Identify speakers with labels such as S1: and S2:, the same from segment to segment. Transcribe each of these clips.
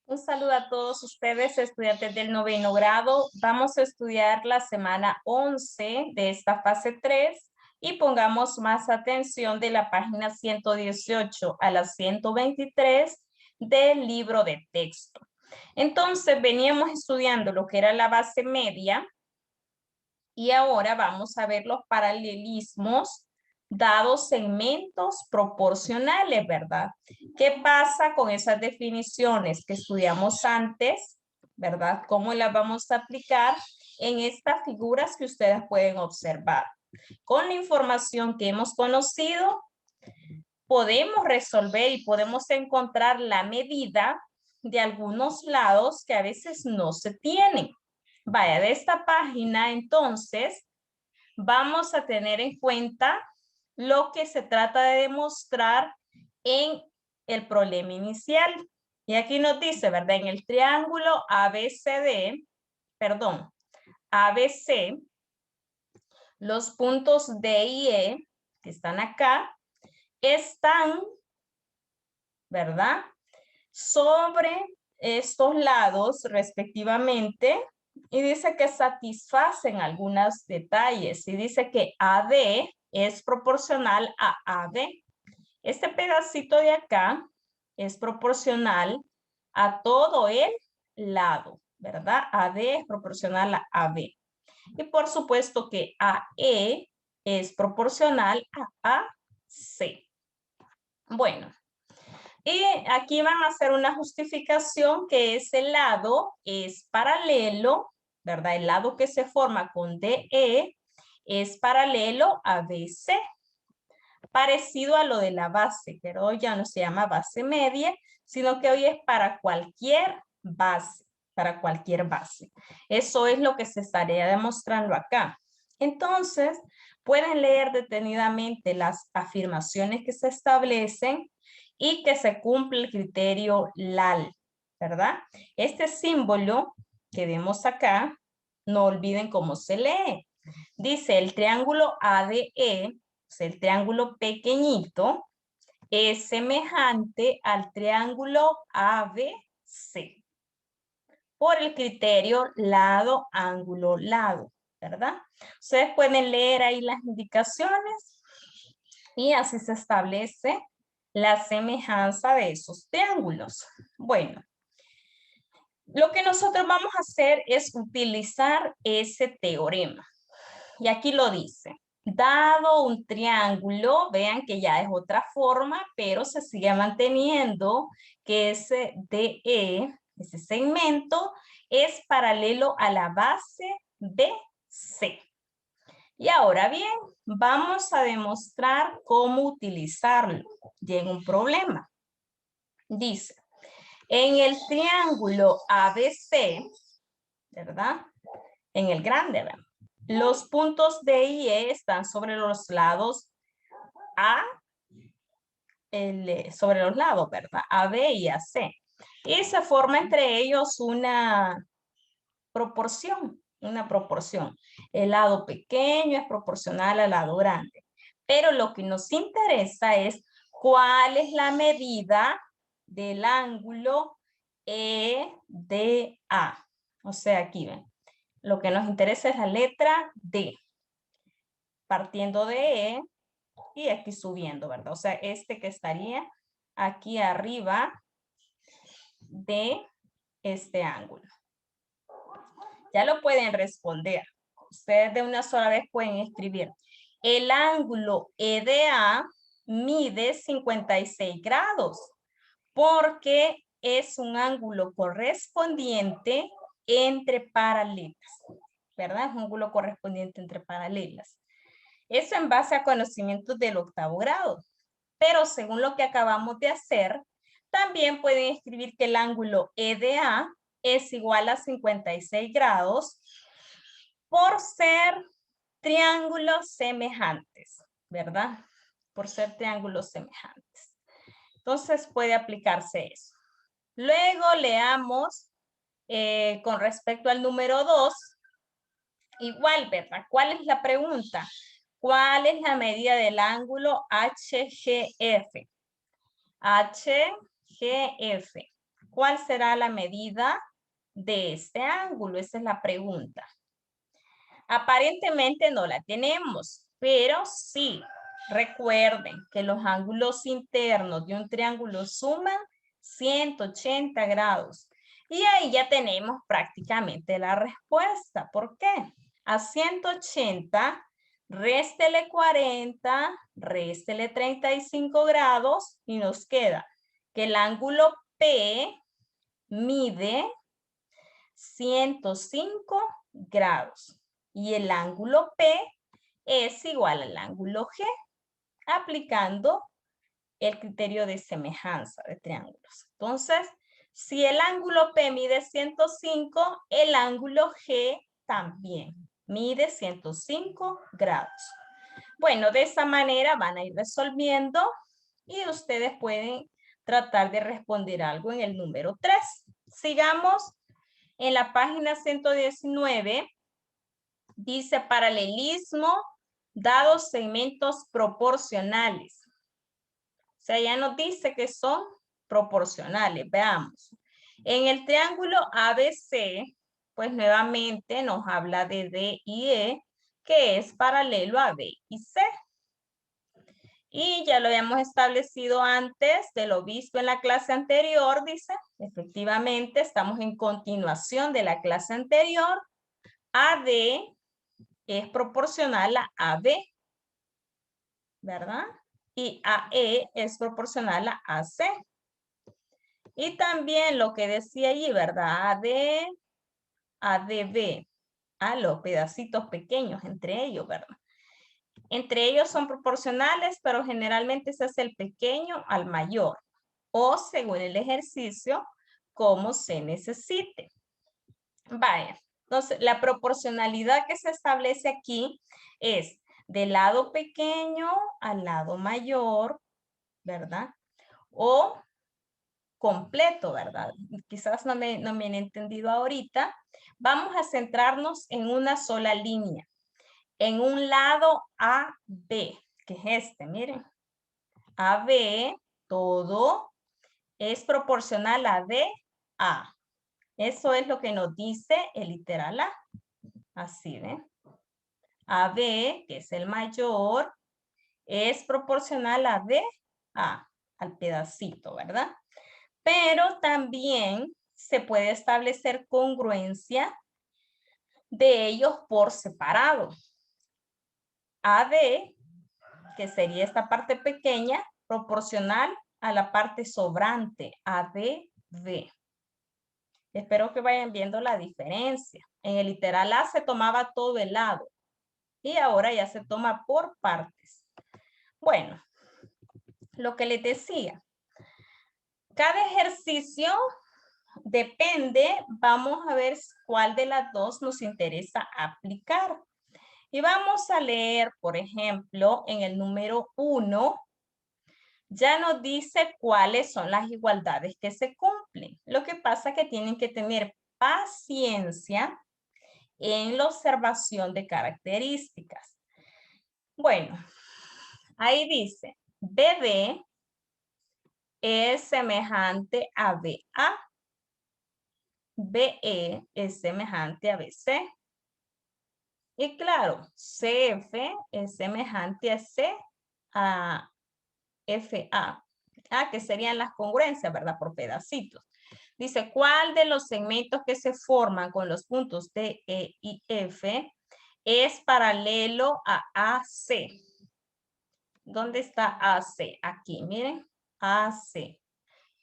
S1: Un saludo a todos ustedes, estudiantes del noveno grado. Vamos a estudiar la semana 11 de esta fase 3 y pongamos más atención de la página 118 a la 123 del libro de texto. Entonces, veníamos estudiando lo que era la base media y ahora vamos a ver los paralelismos dados segmentos proporcionales, ¿verdad? ¿Qué pasa con esas definiciones que estudiamos antes, ¿verdad? ¿Cómo las vamos a aplicar en estas figuras que ustedes pueden observar? Con la información que hemos conocido, podemos resolver y podemos encontrar la medida de algunos lados que a veces no se tienen. Vaya, de esta página, entonces, vamos a tener en cuenta lo que se trata de demostrar en el problema inicial. Y aquí nos dice, ¿verdad? En el triángulo ABCD, perdón, ABC, los puntos D y E, que están acá, están, ¿verdad? Sobre estos lados respectivamente, y dice que satisfacen algunos detalles, y dice que AD es proporcional a AB. Este pedacito de acá es proporcional a todo el lado, ¿verdad? AD es proporcional a AB. Y por supuesto que AE es proporcional a AC. Bueno, y aquí van a hacer una justificación que ese lado es paralelo, ¿verdad? El lado que se forma con DE es paralelo a BC, parecido a lo de la base, pero hoy ya no se llama base media, sino que hoy es para cualquier base, para cualquier base. Eso es lo que se estaría demostrando acá. Entonces, pueden leer detenidamente las afirmaciones que se establecen y que se cumple el criterio LAL, ¿verdad? Este símbolo que vemos acá, no olviden cómo se lee. Dice el triángulo ADE, o sea, el triángulo pequeñito, es semejante al triángulo ABC por el criterio lado, ángulo, lado, ¿verdad? Ustedes pueden leer ahí las indicaciones y así se establece la semejanza de esos triángulos. Bueno, lo que nosotros vamos a hacer es utilizar ese teorema. Y aquí lo dice. Dado un triángulo, vean que ya es otra forma, pero se sigue manteniendo que ese DE, ese segmento, es paralelo a la base BC. Y ahora bien, vamos a demostrar cómo utilizarlo. Llega un problema. Dice, en el triángulo ABC, ¿verdad? En el grande, ¿verdad? Los puntos D y E están sobre los lados A, sobre los lados, ¿verdad? AB y AC. Y se forma entre ellos una proporción, una proporción. El lado pequeño es proporcional al lado grande. Pero lo que nos interesa es cuál es la medida del ángulo EDA. O sea, aquí ven. Lo que nos interesa es la letra D. Partiendo de E y aquí subiendo, ¿verdad? O sea, este que estaría aquí arriba de este ángulo. Ya lo pueden responder. Ustedes de una sola vez pueden escribir. El ángulo EDA mide 56 grados porque es un ángulo correspondiente entre paralelas, ¿verdad? Es un ángulo correspondiente entre paralelas. Eso en base a conocimientos del octavo grado. Pero según lo que acabamos de hacer, también pueden escribir que el ángulo EDA es igual a 56 grados por ser triángulos semejantes, ¿verdad? Por ser triángulos semejantes. Entonces puede aplicarse eso. Luego leamos con respecto al número 2, igual, ¿verdad? ¿Cuál es la pregunta? ¿Cuál es la medida del ángulo HGF? HGF. ¿Cuál será la medida de este ángulo? Esa es la pregunta. Aparentemente no la tenemos, pero sí, recuerden que los ángulos internos de un triángulo suman 180 grados. Y ahí ya tenemos prácticamente la respuesta. ¿Por qué? A 180, réstele 40, réstele 35 grados y nos queda que el ángulo P mide 105 grados. Y el ángulo P es igual al ángulo G, aplicando el criterio de semejanza de triángulos. Entonces, si el ángulo P mide 105, el ángulo G también mide 105 grados. Bueno, de esa manera van a ir resolviendo y ustedes pueden tratar de responder algo en el número 3. Sigamos en la página 119. Dice paralelismo dados segmentos proporcionales. O sea, ya nos dice que son proporcionales. Veamos. En el triángulo ABC, pues nuevamente nos habla de D y E, que es paralelo a B y C. Y ya lo habíamos establecido antes de lo visto en la clase anterior, dice. Efectivamente, estamos en continuación de la clase anterior. AD es proporcional a AB, ¿verdad? Y AE es proporcional a AC. Y también lo que decía allí, ¿verdad? AD, ADB, a los pedacitos pequeños entre ellos, ¿verdad? Entre ellos son proporcionales, pero generalmente se hace el pequeño al mayor, o según el ejercicio, como se necesite. Vaya, entonces la proporcionalidad que se establece aquí es del lado pequeño al lado mayor, ¿verdad? O completo, ¿verdad? Quizás no me han entendido ahorita. Vamos a centrarnos en una sola línea. En un lado AB, que es este, miren. AB, todo, es proporcional a DA. Eso es lo que nos dice el literal A. Así, ¿ven? AB, que es el mayor, es proporcional a DA, al pedacito, ¿verdad? Pero también se puede establecer congruencia de ellos por separado. AD, que sería esta parte pequeña, proporcional a la parte sobrante, ADB. Espero que vayan viendo la diferencia. En el literal A se tomaba todo el lado y ahora ya se toma por partes. Bueno, lo que les decía, cada ejercicio depende, vamos a ver cuál de las dos nos interesa aplicar. Y vamos a leer, por ejemplo, en el número 1, ya nos dice cuáles son las igualdades que se cumplen. Lo que pasa es que tienen que tener paciencia en la observación de características. Bueno, ahí dice, BD es semejante a BA. BE es semejante a BC. Y claro, CF es semejante a FA. Que serían las congruencias, ¿verdad? Por pedacitos. Dice, ¿cuál de los segmentos que se forman con los puntos D, E y F es paralelo a AC? ¿Dónde está AC? Aquí, miren, AC.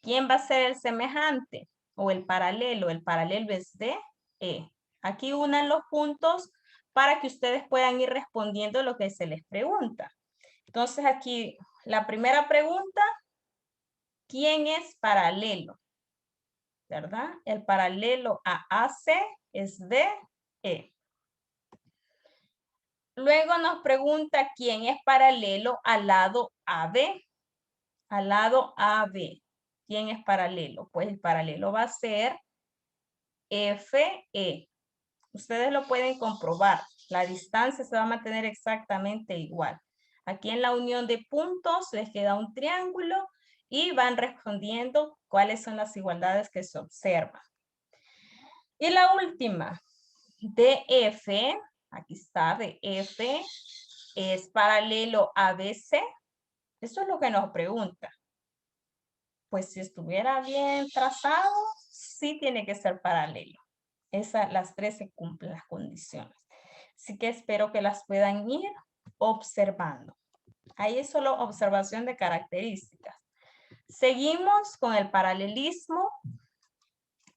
S1: ¿Quién va a ser el semejante o el paralelo? El paralelo es D, E. Aquí unan los puntos para que ustedes puedan ir respondiendo lo que se les pregunta. Entonces aquí, la primera pregunta, ¿quién es paralelo? ¿Verdad? El paralelo a AC es DE. Luego nos pregunta quién es paralelo al lado AB. Al lado AB. ¿Quién es paralelo? Pues el paralelo va a ser FE. Ustedes lo pueden comprobar. La distancia se va a mantener exactamente igual. Aquí en la unión de puntos les queda un triángulo y van respondiendo cuáles son las igualdades que se observan. Y la última, DF, aquí está, DF, es paralelo a BC. Eso es lo que nos pregunta. Pues si estuviera bien trazado, sí tiene que ser paralelo. Las tres se cumplen las condiciones. Así que espero que las puedan ir observando. Ahí es solo observación de características. Seguimos con el paralelismo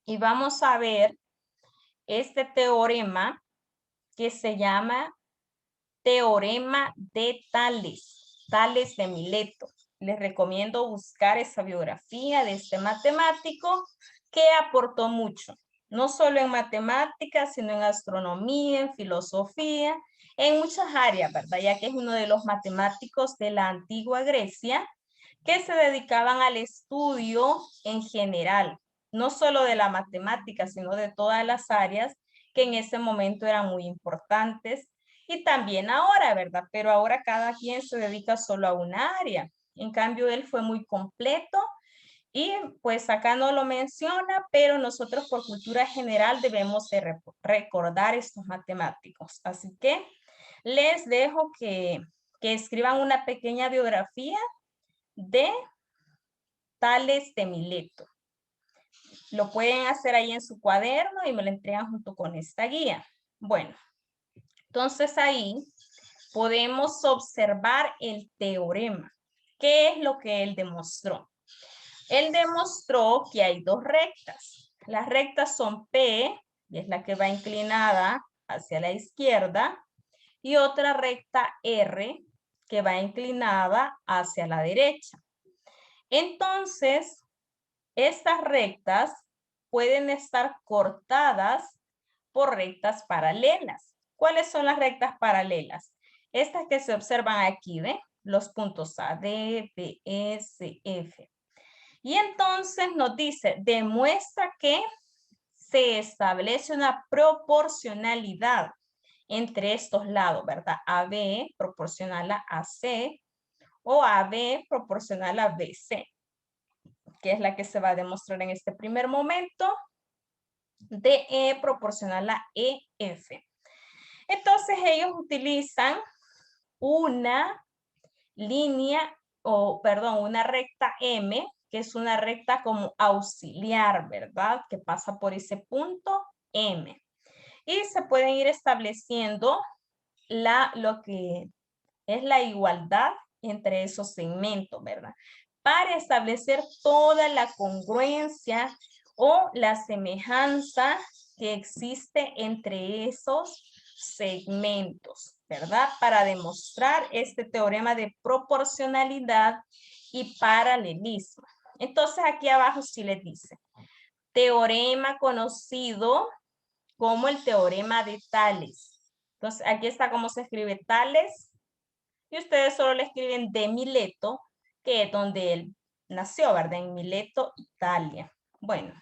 S1: y vamos a ver este teorema que se llama Teorema de Tales, Tales de Mileto. Les recomiendo buscar esa biografía de este matemático que aportó mucho, no solo en matemáticas, sino en astronomía, en filosofía, en muchas áreas, ¿verdad? Ya que es uno de los matemáticos de la antigua Grecia que se dedicaban al estudio en general, no solo de la matemática, sino de todas las áreas que en ese momento eran muy importantes y también ahora, ¿verdad? Pero ahora cada quien se dedica solo a una área. En cambio, él fue muy completo y pues acá no lo menciona, pero nosotros por cultura general debemos de recordar estos matemáticos. Así que les dejo que escriban una pequeña biografía de Tales de Mileto. Lo pueden hacer ahí en su cuaderno y me lo entregan junto con esta guía. Bueno, entonces ahí podemos observar el teorema. ¿Qué es lo que él demostró? Él demostró que hay dos rectas. Las rectas son P, y es la que va inclinada hacia la izquierda, y otra recta R, que va inclinada hacia la derecha. Entonces, estas rectas pueden estar cortadas por rectas paralelas. ¿Cuáles son las rectas paralelas? Estas que se observan aquí, ¿ve? Los puntos A, D, B, E, C, F. Y entonces nos dice, demuestra que se establece una proporcionalidad entre estos lados, ¿verdad? AB proporcional a AC o AB proporcional a BC, que es la que se va a demostrar en este primer momento. DE proporcional a EF. Entonces ellos utilizan una línea, una recta M, que es una recta como auxiliar, ¿verdad? Que pasa por ese punto M. Y se pueden ir estableciendo lo que es la igualdad entre esos segmentos, ¿verdad? Para establecer toda la congruencia o la semejanza que existe entre esos segmentos, ¿verdad? Para demostrar este teorema de proporcionalidad y paralelismo. Entonces aquí abajo sí les dice, teorema conocido como el teorema de Tales. Entonces aquí está cómo se escribe Tales y ustedes solo le escriben de Mileto, que es donde él nació, ¿verdad? En Mileto, Italia. Bueno,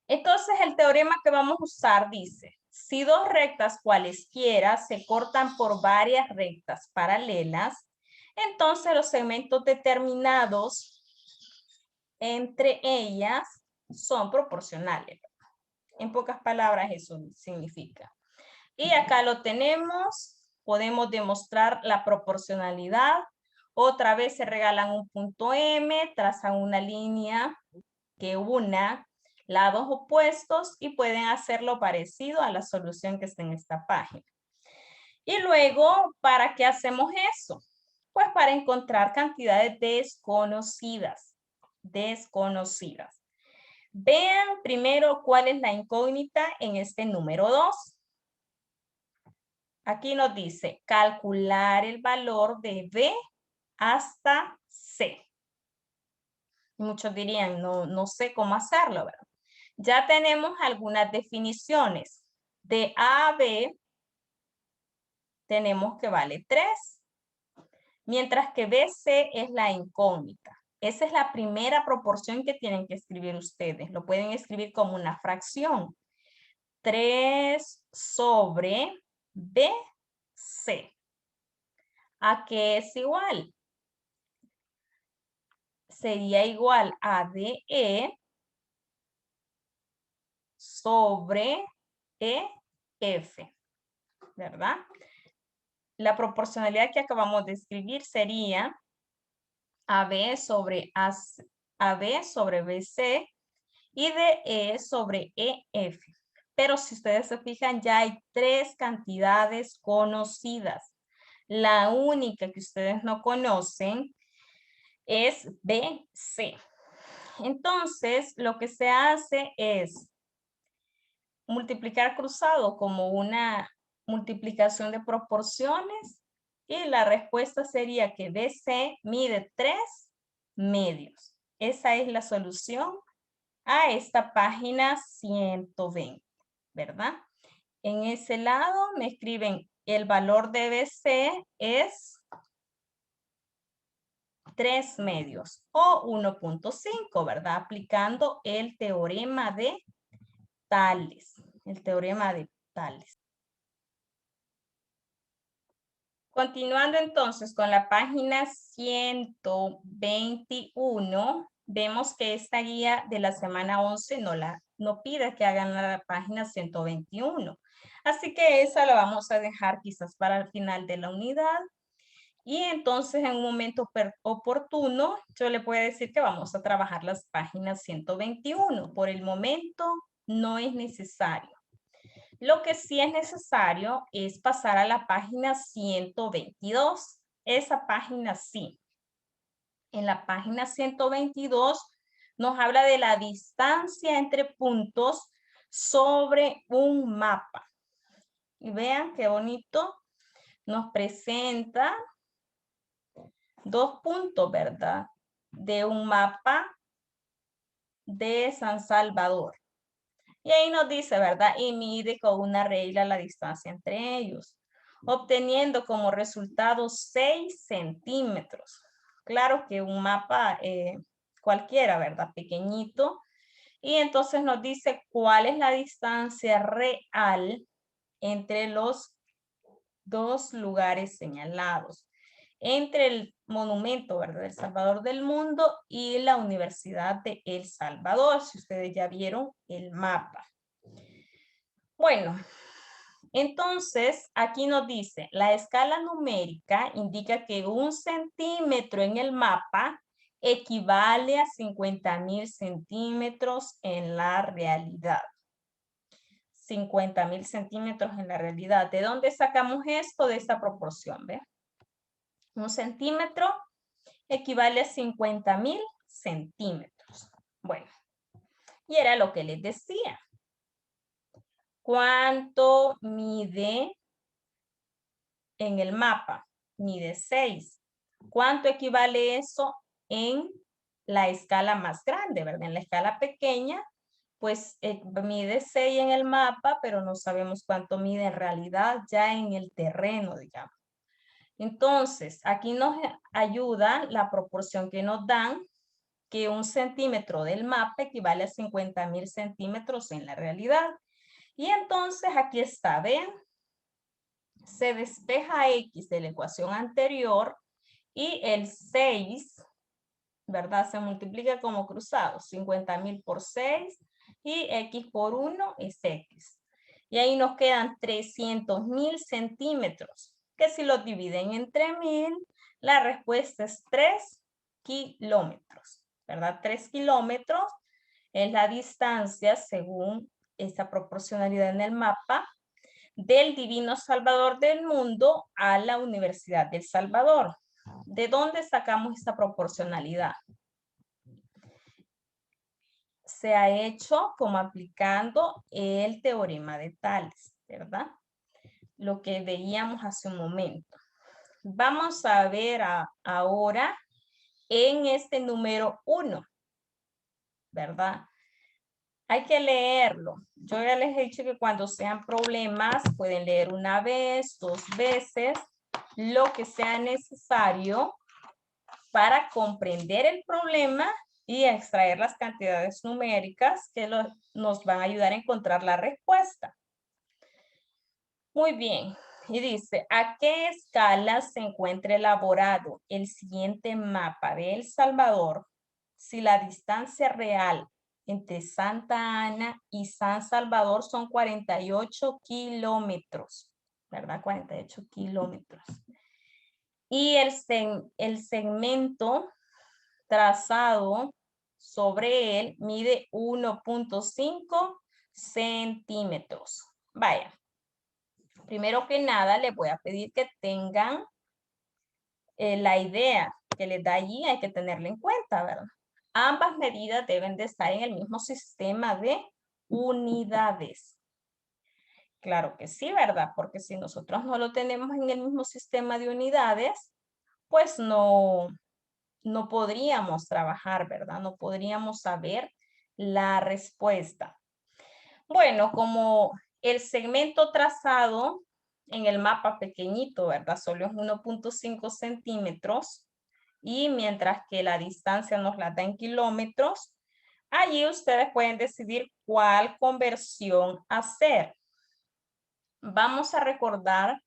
S1: entonces el teorema que vamos a usar dice, si dos rectas cualesquiera se cortan por varias rectas paralelas, entonces los segmentos determinados entre ellas son proporcionales. En pocas palabras eso significa. Y acá lo tenemos, podemos demostrar la proporcionalidad. Otra vez se regalan un punto M, trazan una línea que una lados opuestos y pueden hacerlo parecido a la solución que está en esta página. Y luego, ¿para qué hacemos eso? Pues para encontrar cantidades desconocidas. Desconocidas. Vean primero cuál es la incógnita en este número 2. Aquí nos dice calcular el valor de B hasta C. Muchos dirían, no sé cómo hacerlo, ¿verdad? Ya tenemos algunas definiciones. De A a B tenemos que vale 3, mientras que BC es la incógnita. Esa es la primera proporción que tienen que escribir ustedes. Lo pueden escribir como una fracción. 3 sobre BC. ¿A qué es igual? sería igual a DE sobre EF, ¿verdad? La proporcionalidad que acabamos de escribir sería AB sobre AB sobre BC y DE sobre EF. Pero si ustedes se fijan, ya hay tres cantidades conocidas. La única que ustedes no conocen es BC. Entonces, lo que se hace es multiplicar cruzado como una multiplicación de proporciones y la respuesta sería que BC mide 3 medios. Esa es la solución a esta página 120, ¿verdad? En ese lado me escriben el valor de BC es 3 medios o 1.5, ¿verdad? Aplicando el teorema de Tales. El teorema de Tales. Continuando entonces con la página 121, vemos que esta guía de la semana 11 no pide que hagan la página 121. Así que esa la vamos a dejar quizás para el final de la unidad. Y entonces en un momento oportuno, yo le puedo decir que vamos a trabajar las páginas 121. Por el momento no es necesario. Lo que sí es necesario es pasar a la página 122. Esa página sí. En la página 122 nos habla de la distancia entre puntos sobre un mapa. Y vean qué bonito. Nos presenta 2 puntos, ¿verdad? De un mapa de San Salvador. Y ahí nos dice, ¿verdad? Y mide con una regla la distancia entre ellos, obteniendo como resultado 6 centímetros. Claro que un mapa cualquiera, ¿verdad? Pequeñito. Y entonces nos dice cuál es la distancia real entre los dos lugares señalados. Entre el monumento, ¿verdad? El Salvador del Mundo y la Universidad de El Salvador, si ustedes ya vieron el mapa. Bueno, entonces aquí nos dice, la escala numérica indica que 1 centímetro en el mapa equivale a 50,000 centímetros en la realidad. 50,000 centímetros en la realidad. ¿De dónde sacamos esto? De esta proporción, ¿ve? 1 centímetro equivale a 50,000 centímetros. Bueno, y era lo que les decía. ¿Cuánto mide en el mapa? Mide 6. ¿Cuánto equivale eso en la escala más grande, verdad? En la escala pequeña, pues mide 6 en el mapa, pero no sabemos cuánto mide en realidad ya en el terreno, digamos. Entonces, aquí nos ayuda la proporción que nos dan, que 1 centímetro del mapa equivale a 50,000 centímetros en la realidad. Y entonces aquí está, ¿ven? Se despeja X de la ecuación anterior y el 6, ¿verdad? Se multiplica como cruzado, 50,000 por 6 y X por 1 es X. Y ahí nos quedan 300,000 centímetros, que si los dividen entre 1000, la respuesta es 3 kilómetros, ¿verdad? 3 kilómetros es la distancia, según esta proporcionalidad en el mapa, del Divino Salvador del Mundo a la Universidad del Salvador. ¿De dónde sacamos esta proporcionalidad? Se ha hecho como aplicando el teorema de Tales, ¿verdad? Lo que veíamos hace un momento. Vamos a ver ahora en este número 1, ¿verdad? Hay que leerlo. Yo ya les he dicho que cuando sean problemas pueden leer una vez, 2 veces, lo que sea necesario para comprender el problema y extraer las cantidades numéricas que nos van a ayudar a encontrar la respuesta. Muy bien. Y dice, ¿a qué escala se encuentra elaborado el siguiente mapa de El Salvador si la distancia real entre Santa Ana y San Salvador son 48 kilómetros, ¿verdad? 48 kilómetros. Y el segmento trazado sobre él mide 1.5 centímetros. Vaya, primero que nada les voy a pedir que tengan la idea que les da allí, hay que tenerla en cuenta, ¿verdad? Ambas medidas deben de estar en el mismo sistema de unidades. Claro que sí, ¿verdad? Porque si nosotros no lo tenemos en el mismo sistema de unidades, pues no podríamos trabajar, ¿verdad? No podríamos saber la respuesta. Bueno, como el segmento trazado en el mapa pequeñito, ¿verdad? Solo es 1.5 centímetros y mientras que la distancia nos la da en kilómetros, allí ustedes pueden decidir cuál conversión hacer. Vamos a recordar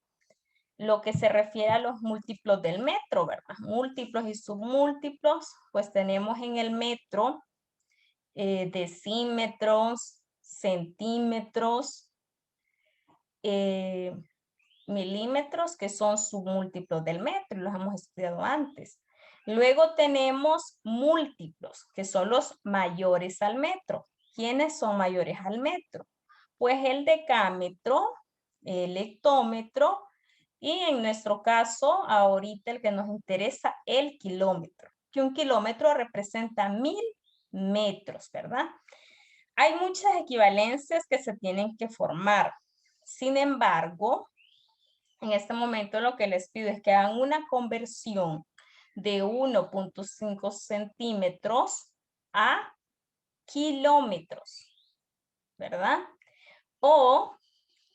S1: lo que se refiere a los múltiplos del metro, ¿verdad? Múltiplos y submúltiplos, pues tenemos en el metro decímetros, centímetros, milímetros, que son submúltiplos del metro, los hemos estudiado antes. Luego tenemos múltiplos, que son los mayores al metro. ¿Quiénes son mayores al metro? Pues el decámetro, el hectómetro y en nuestro caso, ahorita el que nos interesa, el kilómetro. Que un kilómetro representa 1000 metros, ¿verdad? Hay muchas equivalencias que se tienen que formar. Sin embargo, en este momento lo que les pido es que hagan una conversión de 1.5 centímetros a kilómetros, ¿verdad? O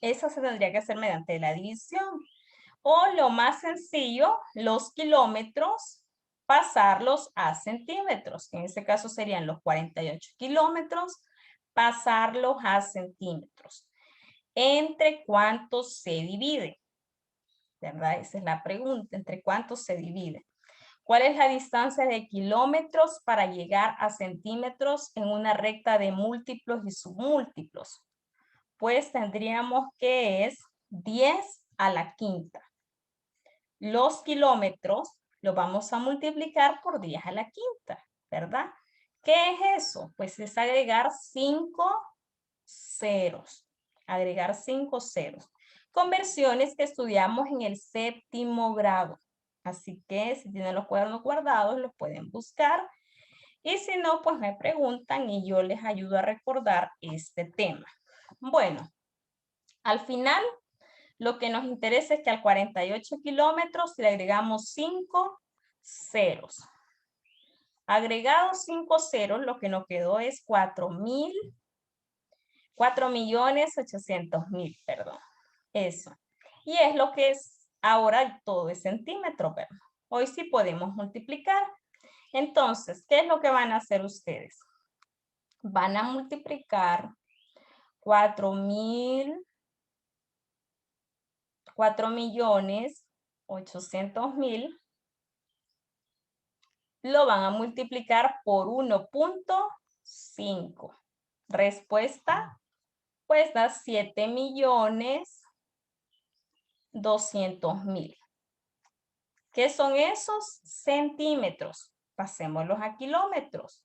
S1: eso se tendría que hacer mediante la división. O lo más sencillo, los kilómetros, pasarlos a centímetros. En este caso serían los 48 kilómetros, pasarlos a centímetros. ¿Entre cuántos se divide? ¿Verdad? Esa es la pregunta. ¿Entre cuántos se divide? ¿Cuál es la distancia de kilómetros para llegar a centímetros en una recta de múltiplos y submúltiplos? Pues tendríamos que es 10 a la quinta. Los kilómetros los vamos a multiplicar por 10 a la quinta, ¿verdad? ¿Qué es eso? Pues es agregar 5 ceros. Agregar 5 ceros. Conversiones que estudiamos en el séptimo grado. Así que si tienen los cuadernos guardados, los pueden buscar. Y si no, pues me preguntan y yo les ayudo a recordar este tema. Bueno, al final lo que nos interesa es que al 48 kilómetros le agregamos 5 ceros. Agregados 5 ceros, lo que nos quedó es 4.800.000, perdón. Eso. Y es lo que es ahora todo es centímetro, ¿verdad? Hoy sí podemos multiplicar. Entonces, ¿qué es lo que van a hacer ustedes? Van a multiplicar 4.800.000, lo van a multiplicar por 1.5. Respuesta, pues da 7.200.000. ¿Qué son esos? Centímetros. Pasémoslos a kilómetros,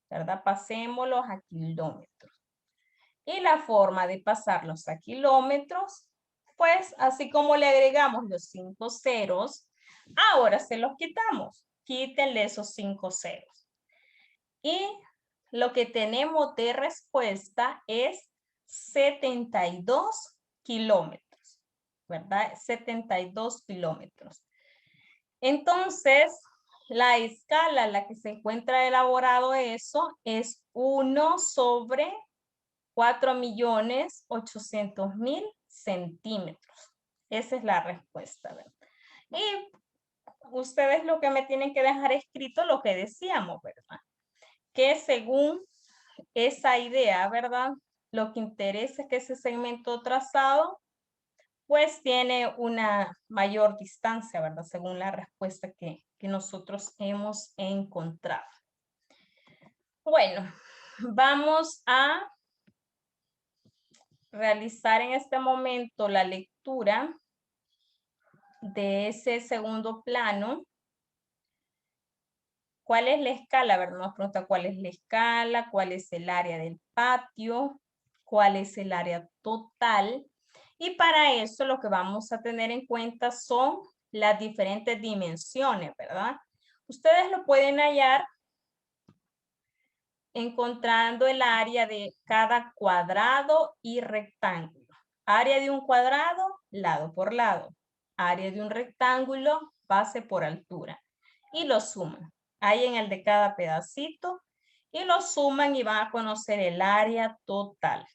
S1: ¿verdad? Pasémoslos a kilómetros. Y la forma de pasarlos a kilómetros, pues así como le agregamos los 5 ceros, ahora se los quitamos. Quítenle esos 5 ceros. Y lo que tenemos de respuesta es 72 kilómetros, ¿verdad? 72 kilómetros. Entonces, la escala en la que se encuentra elaborado eso es 1 sobre 4.800.000 centímetros. Esa es la respuesta, ¿verdad? Y ustedes lo que me tienen que dejar escrito lo que decíamos, ¿verdad? Que según esa idea, ¿verdad? Lo que interesa es que ese segmento trazado pues tiene una mayor distancia, ¿verdad? Según la respuesta que nosotros hemos encontrado. Bueno, vamos a realizar en este momento la lectura de ese segundo plano. ¿Cuál es la escala? A ver, nos pregunta cuál es la escala, cuál es el área del patio, cuál es el área total. Y para eso lo que vamos a tener en cuenta son las diferentes dimensiones, ¿verdad? Ustedes lo pueden hallar encontrando el área de cada cuadrado y rectángulo. Área de un cuadrado, lado por lado. Área de un rectángulo, base por altura. Y lo suman. Hay en el de cada pedacito. Y lo suman y van a conocer el área total.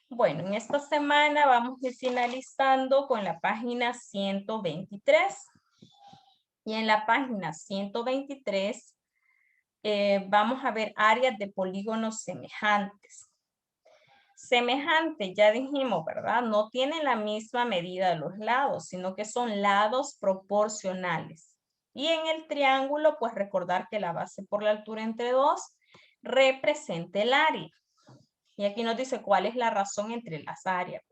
S1: Bueno, en esta semana vamos a ir finalizando con la página 123. Y en la página 123 vamos a ver áreas de polígonos semejantes. Semejante, ya dijimos, ¿verdad? No tienen la misma medida de los lados, sino que son lados proporcionales. Y en el triángulo, pues recordar que la base por la altura entre dos representa el área. Y aquí nos dice cuál es la razón entre las áreas.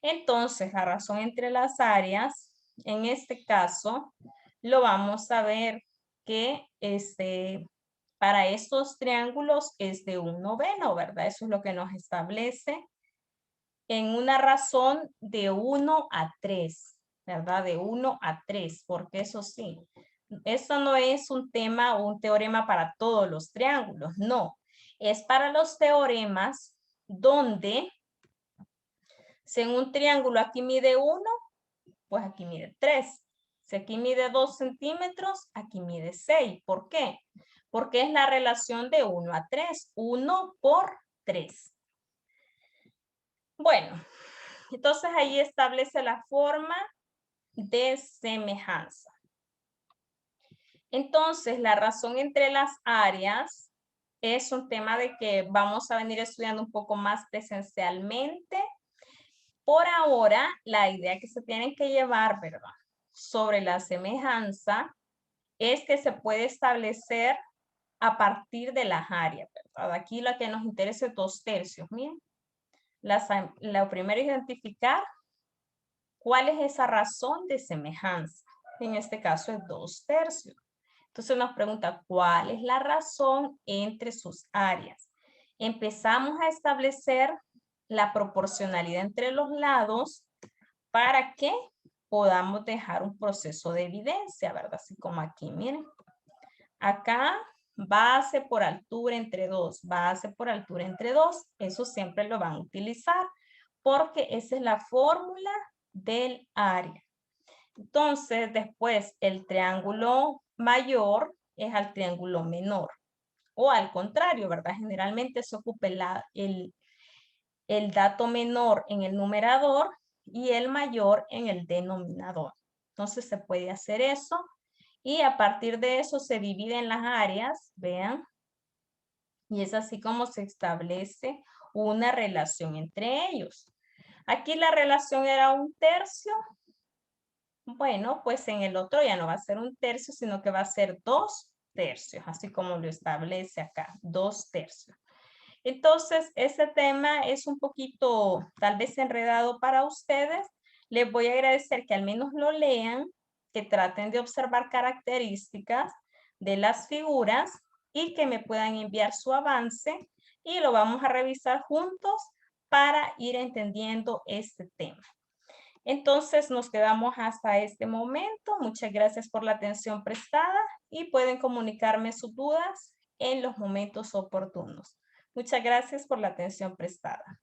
S1: Entonces, la razón entre las áreas, en este caso, lo vamos a ver que para estos triángulos es de 1/9, ¿verdad? Eso es lo que nos establece en una razón de 1 a 3, ¿verdad? De 1 a 3, porque eso sí, esto no es un tema o un teorema para todos los triángulos, no. Es para los teoremas donde, si un triángulo aquí mide 1, pues aquí mide 3. Si aquí mide 2 centímetros, aquí mide 6. ¿Por qué? Porque es la relación de 1 a 3. 1 por 3. Bueno, entonces ahí establece la forma de semejanza. Entonces, la razón entre las áreas es un tema de que vamos a venir estudiando un poco más presencialmente. Por ahora, la idea que se tiene que llevar, ¿verdad?, sobre la semejanza es que se puede establecer a partir de las áreas, ¿verdad? Aquí la que nos interesa es 2/3. Miren, lo primero es identificar cuál es esa razón de semejanza. En este caso es 2/3. Entonces nos pregunta cuál es la razón entre sus áreas. Empezamos a establecer la proporcionalidad entre los lados para que podamos dejar un proceso de evidencia, ¿verdad? Así como aquí, miren. Acá, base por altura entre 2, base por altura entre 2. Eso siempre lo van a utilizar porque esa es la fórmula del área. Entonces, después, el triángulo mayor es al triángulo menor. O al contrario, ¿verdad? Generalmente se ocupa el dato menor en el numerador y el mayor en el denominador. Entonces, se puede hacer eso. Y a partir de eso se dividen las áreas, vean. Y es así como se establece una relación entre ellos. Aquí la relación era 1/3. Bueno, pues en el otro ya no va a ser 1/3, sino que va a ser 2/3, así como lo establece acá, 2/3. Entonces, este tema es un poquito tal vez enredado para ustedes. Les voy a agradecer que al menos lo lean, que traten de observar características de las figuras y que me puedan enviar su avance y lo vamos a revisar juntos para ir entendiendo este tema. Entonces nos quedamos hasta este momento. Muchas gracias por la atención prestada y pueden comunicarme sus dudas en los momentos oportunos. Muchas gracias por la atención prestada.